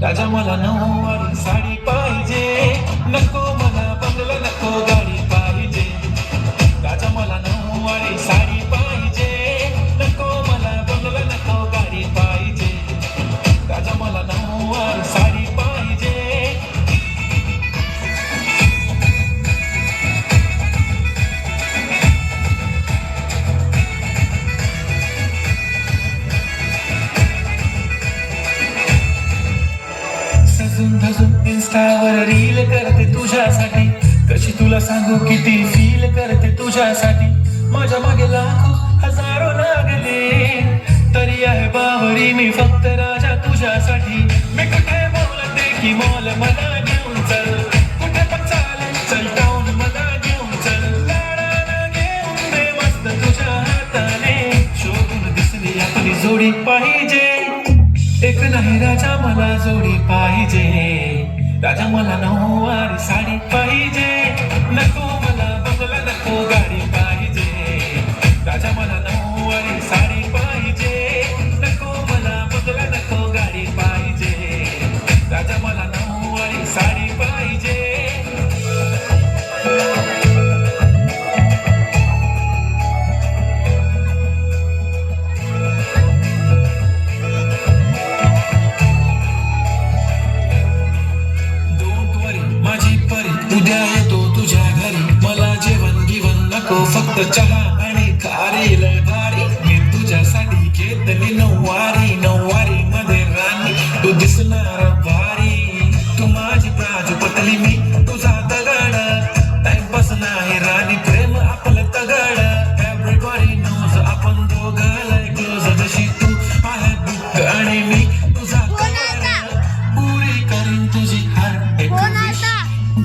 राजा मला नऊवारी साडी पाहिजे, नको मला बंगला नको गाडी पाहिजे. राजा मला नऊवारी साडी पाहिजे, नको मला बंगला नको गाडी पाहिजे. राजा मला नऊवारी साडी पाहिजे. सजून धजून इन्स्टावर रील करते तुझ्यासाठी, कशी तुला सांगू किती फील करते तुझ्यासाठी. माझ्या मागे लाखो हजारो लागले, तरी आहे बावरी मी फक्त राजा तुझ्यासाठी. मी कुठे बोलते की मॉल मला घेऊन चल, कुठे पण चालेल चल टाऊन मला घेऊन चल. लाडाला घेऊन दे मस्त तुझ्या हाताने, शोधून दिसली आपली जोडी पाहिजे. एक नाही राजा मला जोडी पाहिजे. राजा मला नऊवारी साडी पाहिजे, नको मला बंगला नको गाडी पाहिजे. राजा मला नऊवारी साडी पाहिजे, नको मला बंगला नको गाडी पाहिजे. राजा मला नऊवारी साडी पाहिजे. उद्या येतो तुझ्या घरी, मला जेवण गिवण नको फक्त चहा आणि खारील भारी. मी तुझ्यासाठी घेतली नऊवारी, नऊवारी मध्ये राणी तू दिसणार भारी. तू माझी प्राजपतली मी तुझा दगड, टाइमपास नाही राणी प्रेम आपलं तगड. एव्हरीबॉडी नोज आपण दोघं लय क्लोज, जशी तू आहे बुक आणि मी तुझा पुरी करीन तुझी हर एक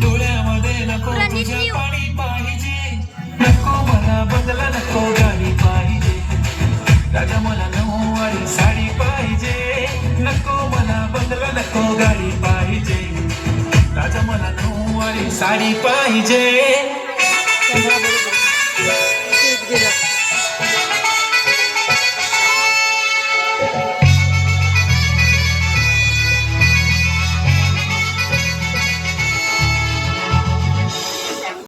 डोळ्यामध्ये नको तुझ्या पाणी पाहिजे, नको मला बंगला नको गाडी पाहिजे. राजा मला नऊवारी साडी पाहिजे, नको मला बंगला नको गाडी पाहिजे. राजा मला नऊवारी साडी पाहिजे.